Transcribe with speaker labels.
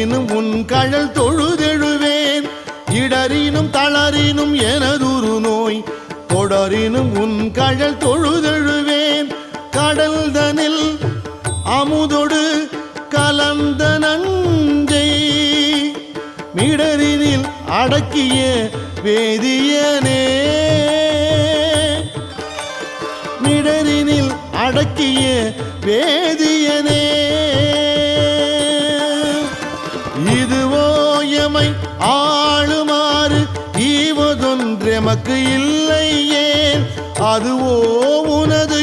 Speaker 1: இடறினும் உன் கழல் தொழுதெழுவேன் இடறினும் தளறினும் எனதுரு நோய் தொடரினும் உன் கழல் தொழுதெழுவேன் கடல்தனில் அமுதொடு கலந்த நஞ்சை மிடரினில் அடக்கிய வேதியனே மிடரினில் அடக்கிய வேதியனே இதுவோ எமை ஆளுமாறு ஈவதொன்றெமக்கு இல்லையே அதுவோ உனது